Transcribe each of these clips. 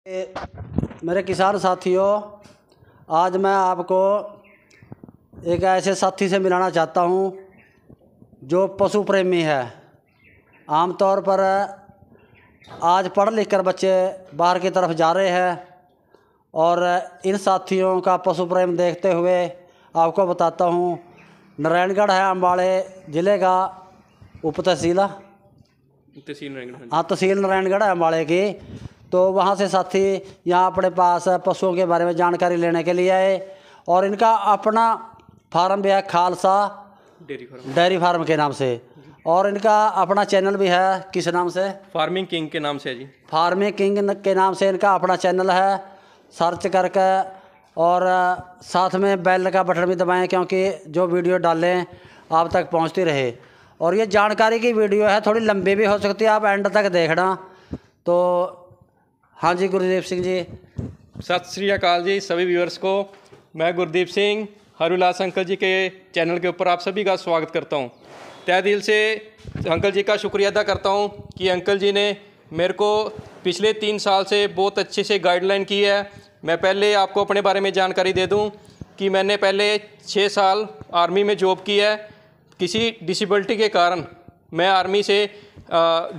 मेरे किसान साथियों, आज मैं आपको एक ऐसे साथी से मिलाना चाहता हूँ जो पशु प्रेमी है। आमतौर पर आज पढ़ लिख कर बच्चे बाहर की तरफ जा रहे हैं और इन साथियों का पशु प्रेम देखते हुए आपको बताता हूँ। नारायणगढ़ है अम्बाड़े ज़िले का उप तहसील तहसील नारायणगढ़ है अम्बाड़े की। तो वहाँ से साथी यहाँ अपने पास पशुओं के बारे में जानकारी लेने के लिए आए और इनका अपना फार्म भी है, खालसा डेयरी फार्म के नाम से, और इनका अपना चैनल भी है। किस नाम से? फार्मिंग किंग के नाम से है जी। फार्मिंग किंग के नाम से इनका अपना चैनल है। सर्च करके और साथ में बेल का बटन भी दबाएं, क्योंकि जो वीडियो डालें आप तक पहुंचती रहे। और ये जानकारी की वीडियो है, थोड़ी लंबी भी हो सकती है, आप एंड तक देखना। तो हाँ जी, गुरदीप सिंह जी। सत श्री अकाल जी सभी व्यूअर्स को। मैं गुरदीप सिंह हरुलास अंकल जी के चैनल के ऊपर आप सभी का स्वागत करता हूं। तहे दिल से अंकल जी का शुक्रिया अदा करता हूं कि अंकल जी ने मेरे को पिछले 3 साल से बहुत अच्छे से गाइडलाइन की है। मैं पहले आपको अपने बारे में जानकारी दे दूं कि मैंने पहले 6 साल आर्मी में जॉब की है। किसी डिसेबिलिटी के कारण मैं आर्मी से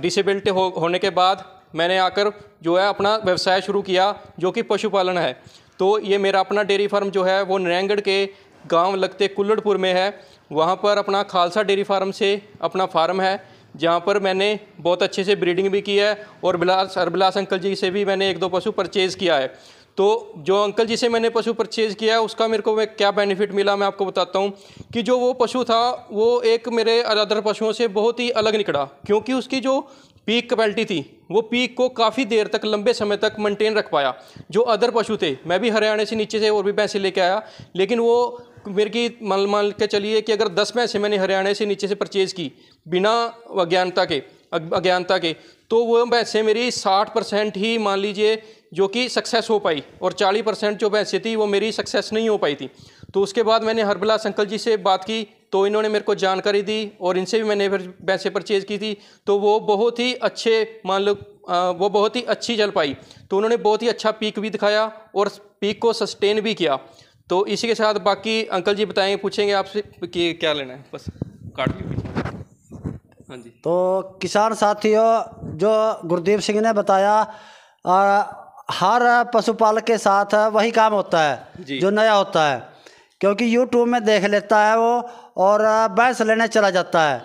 डिसेबिलिटी होने के बाद मैंने आकर जो है अपना व्यवसाय शुरू किया, जो कि पशुपालन है। तो ये मेरा अपना डेयरी फार्म जो है वो नारायणगढ़ के गांव लगते कुल्लड़पुर में है। वहाँ पर अपना खालसा डेयरी फार्म से अपना फार्म है, जहाँ पर मैंने बहुत अच्छे से ब्रीडिंग भी की है और हरबिलास अंकल जी से भी मैंने 1-2 पशु परचेज़ किया है। तो जो अंकल जी से मैंने पशु परचेज़ किया है उसका मेरे को क्या बेनिफिट मिला मैं आपको बताता हूँ कि जो वो पशु था वो एक मेरे अदर पशुओं से बहुत ही अलग निकला, क्योंकि उसकी जो पीक कैपेसिटी थी वो पीक को काफ़ी देर तक लंबे समय तक मेंटेन रख पाया। जो अदर पशु थे, मैं भी हरियाणा से नीचे से और भी भैंसें लेके आया, लेकिन वो मेरे की मान के चलिए कि अगर 10 भैंसें मैंने हरियाणा से नीचे से परचेज़ की बिना अज्ञानता के तो वो भैंसें मेरी 60% ही मान लीजिए जो कि सक्सेस हो पाई, और 40% जो भैंसें थी वो मेरी सक्सेस नहीं हो पाई थी। तो उसके बाद मैंने हरबिलास अंकल जी से बात की, तो इन्होंने मेरे को जानकारी दी और इनसे भी मैंने फिर भैंसें परचेज़ की थी। तो वो बहुत ही अच्छे मान लो वो बहुत ही अच्छी चल पाई। तो उन्होंने बहुत ही अच्छा पीक भी दिखाया और पीक को सस्टेन भी किया। तो इसी के साथ बाकी अंकल जी बताएंगे, पूछेंगे आपसे कि क्या लेना है, बस काट लीजिए। हाँ जी। तो किसान साथियों, जो गुरदीप सिंह ने बताया, हर पशुपालक के साथ वही काम होता है जो नया होता है, क्योंकि यूट्यूब में देख लेता है वो और भैंस लेने चला जाता है।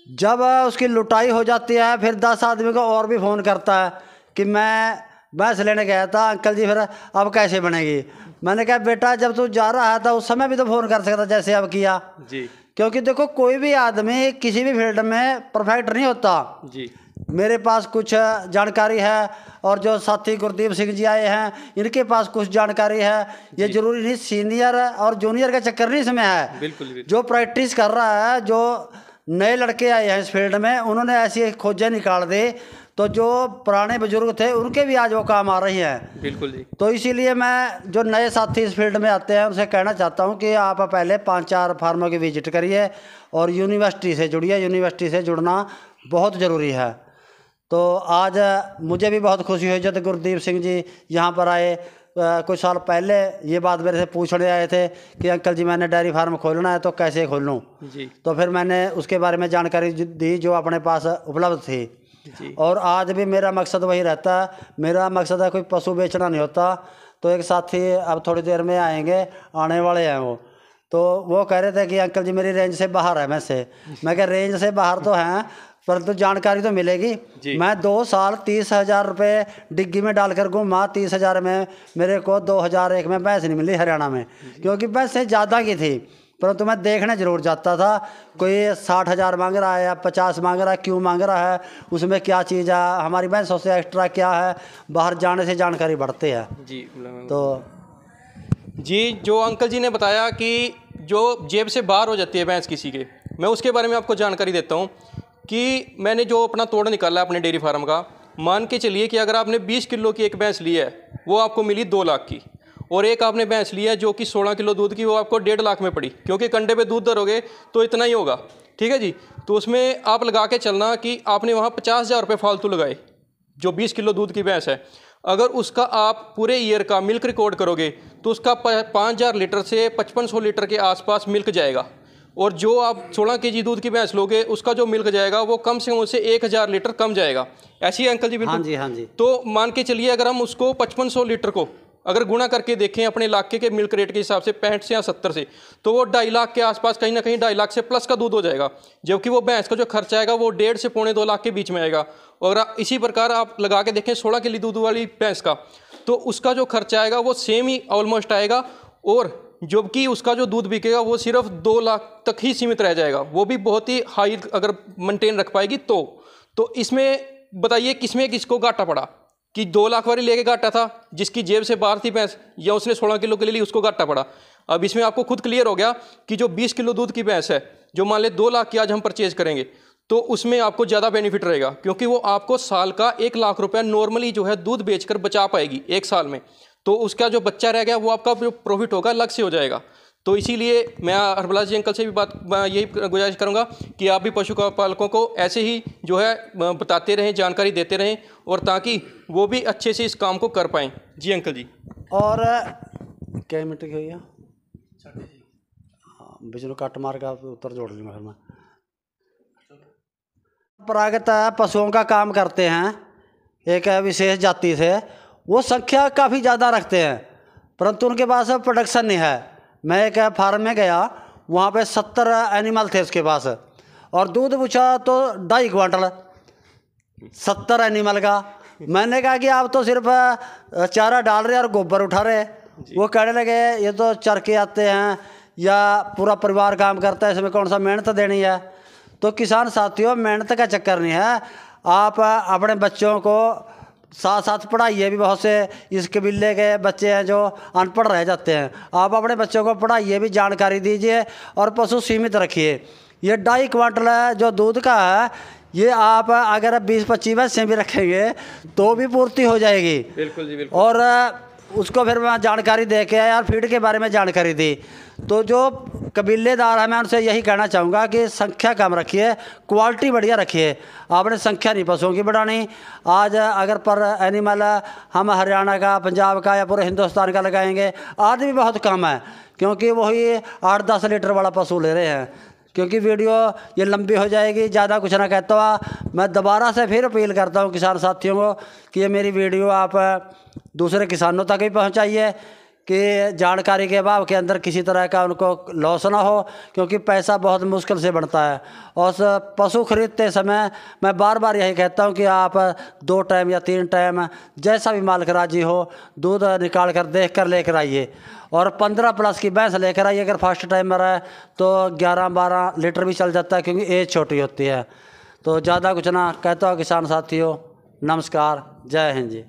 जब उसकी लुटाई हो जाती है फिर 10 आदमी को और भी फ़ोन करता है कि मैं भैंस लेने गया था अंकल जी, फिर अब कैसे बनेगी। मैंने कहा बेटा, जब तू जा रहा था उस समय भी तो फ़ोन कर सकता जैसे अब किया जी। क्योंकि देखो, कोई भी आदमी किसी भी फील्ड में परफेक्ट नहीं होता जी। मेरे पास कुछ जानकारी है और जो साथी गुरदीप सिंह जी आए हैं इनके पास कुछ जानकारी है। ये जरूरी नहीं सीनियर और जूनियर का चक्कर नहीं इसमें है। बिल्कुल। जो प्रैक्टिस कर रहा है, जो नए लड़के आए हैं इस फील्ड में, उन्होंने ऐसी खोजें निकाल दी, तो जो पुराने बुजुर्ग थे उनके भी आज वो काम आ रही हैं। बिल्कुल जी। तो इसीलिए मैं जो नए साथी इस फील्ड में आते हैं उनसे कहना चाहता हूं कि आप पहले 5-4 फार्मों की विजिट करिए और यूनिवर्सिटी से जुड़िए। यूनिवर्सिटी से जुड़ना बहुत ज़रूरी है। तो आज मुझे भी बहुत खुशी हुई जब गुरदीप सिंह जी यहाँ पर आए। कुछ साल पहले ये बात मेरे से पूछने आए थे कि अंकल जी मैंने डेयरी फार्म खोलना है तो कैसे खोलूँ जी। तो फिर मैंने उसके बारे में जानकारी दी जो अपने पास उपलब्ध थी जी। और आज भी मेरा मकसद वही रहता है। मेरा मकसद है कोई पशु बेचना नहीं होता। तो एक साथी अब थोड़ी देर में आएंगे, आने वाले हैं तो वो कह रहे थे कि अंकल जी मेरी रेंज से बाहर है। मैं कह रेंज से बाहर तो हैं परंतु जानकारी तो मिलेगी। मैं 2 साल 30,000 रुपये डिग्गी में डालकर घूमा। 30,000 में मेरे को 2001 में भैंस नहीं मिली हरियाणा में, क्योंकि भैंसें ज़्यादा की थी, परंतु मैं देखने ज़रूर जाता था। कोई 60,000 मांग रहा है या 50 मांग रहा है, क्यों मांग रहा है, उसमें क्या चीज़ है, हमारी भैंसों से एक्स्ट्रा क्या है, बाहर जाने से जानकारी बढ़ती है। जी। तो जी, जो अंकल जी ने बताया कि जो जेब से बाहर हो जाती है भैंस किसी के, मैं उसके बारे में आपको जानकारी देता हूँ कि मैंने जो अपना तोड़ निकाला है अपने डेयरी फार्म का, मान के चलिए कि अगर आपने 20 किलो की एक भैंस ली है वो आपको मिली 2 लाख की, और एक आपने भैंस ली है जो कि 16 किलो दूध की, वो आपको 1.5 लाख में पड़ी, क्योंकि कंडे पे दूध दरोगे तो इतना ही होगा। ठीक है जी। तो उसमें आप लगा के चलना कि आपने वहाँ 50,000 रुपये फालतू लगाए, जो 20 किलो दूध की भैंस है। अगर उसका आप पूरे ईयर का मिल्क रिकॉर्ड करोगे तो उसका 5000 लीटर से 5500 लीटर के आसपास मिल्क जाएगा। और जो आप 16 केजी दूध की भैंस लोगे उसका जो मिल्क जाएगा वो कम से कम उससे 1000 लीटर कम जाएगा। ऐसी है अंकल जी? बिल्कुल। हाँ जी, हाँ जी। तो मान के चलिए अगर हम उसको 5500 लीटर को अगर गुणा करके देखें अपने इलाके के मिल्क रेट के हिसाब से 65 से या 70 से, तो वो 2.5 लाख के आसपास, कहीं ना कहीं 2.5 लाख से प्लस का दूध हो जाएगा। जबकि वो भैंस का जो खर्चा आएगा वो 1.5 से 2.25 लाख के बीच में आएगा। और इसी प्रकार आप लगा के देखें 16 किलो दूध वाली भैंस का, तो उसका जो खर्चा आएगा वो सेम ही ऑलमोस्ट आएगा। और जबकि उसका जो दूध बिकेगा वो सिर्फ 2 लाख तक ही सीमित रह जाएगा, वो भी बहुत ही हाई अगर मेंटेन रख पाएगी तो इसमें बताइए किसमें किसको घाटा पड़ा? कि 2 लाख वाली लेके घाटा था जिसकी जेब से बाहर थी भैंस, या उसने 16 किलो के लिए ली उसको घाटा पड़ा? अब इसमें आपको खुद क्लियर हो गया कि जो 20 किलो दूध की भैंस है, जो मान ले 2 लाख की आज हम परचेज करेंगे, तो उसमें आपको ज़्यादा बेनिफिट रहेगा, क्योंकि वो आपको साल का 1 लाख रुपया नॉर्मली जो है दूध बेचकर बचा पाएगी 1 साल में। तो उसका जो बच्चा रह गया वो आपका जो प्रॉफिट होगा अलग से हो जाएगा। तो इसीलिए मैं हरबलास जी अंकल से भी यही गुजारिश करूंगा कि आप भी पशुपालकों को ऐसे ही जो है बताते रहें, जानकारी देते रहें, और ताकि वो भी अच्छे से इस काम को कर पाएँ। जी अंकल जी। और क्या मिनट की हुई है? हाँ, बिजली काट मार का उत्तर जोड़ लूँगा फिर मैं। परंपरागत पशुओं का काम करते हैं एक विशेष जाति से, वो संख्या काफ़ी ज़्यादा रखते हैं, परंतु उनके पास प्रोडक्शन नहीं है। मैं एक फार्म में गया, वहाँ पे 70 एनिमल थे उसके पास, और दूध पूछा तो 2.5 क्वांटल 70 एनिमल का। मैंने कहा कि आप तो सिर्फ चारा डाल रहे और गोबर उठा रहे। वो कहने लगे ये तो चर के आते हैं या पूरा परिवार काम करता है, इसमें कौन सा मेहनत देनी है। तो किसान साथियों, मेहनत का चक्कर नहीं है, आप अपने बच्चों को साथ साथ पढ़ाइए भी। बहुत से इस कबीले के बच्चे हैं जो अनपढ़ रह जाते हैं, आप अपने बच्चों को पढ़ाइए भी, जानकारी दीजिए और पशु सीमित रखिए। ये 2.5 क्वांटल जो दूध का है, ये आप अगर 20-25 भैंसें भी रखेंगे तो भी पूर्ति हो जाएगी। बिल्कुल जी, बिल्कुल। और उसको फिर मैं जानकारी दे के यार फीड के बारे में जानकारी दी। तो जो कबीलेदार है मैं उनसे यही कहना चाहूँगा कि संख्या कम रखिए, क्वालिटी बढ़िया रखिए। आपने संख्या नहीं पशुओं की बढ़ानी। आज अगर पर एनिमल हम हरियाणा का, पंजाब का या पूरे हिंदुस्तान का लगाएंगे, आदमी बहुत कम है, क्योंकि वही 8-10 लीटर वाला पशु ले रहे हैं। क्योंकि वीडियो ये लंबी हो जाएगी, ज़्यादा कुछ ना कहता हुआ मैं दोबारा से फिर अपील करता हूँ किसान साथियों को कि ये मेरी वीडियो आप दूसरे किसानों तक भी पहुँचाइए, कि जानकारी के अभाव के अंदर किसी तरह का उनको लॉस ना हो, क्योंकि पैसा बहुत मुश्किल से बनता है। और पशु खरीदते समय मैं बार बार यही कहता हूँ कि आप 2 टाइम या 3 टाइम जैसा भी मालिक राजी हो दूध निकाल कर देख कर लेकर आइए। और 15 प्लस की भैंस लेकर आइए। अगर फर्स्ट टाइमर है तो 11-12 लीटर भी चल जाता है, क्योंकि एज छोटी होती है। तो ज़्यादा कुछ ना कहता हूँ किसान साथियों, नमस्कार, जय हिंद जी।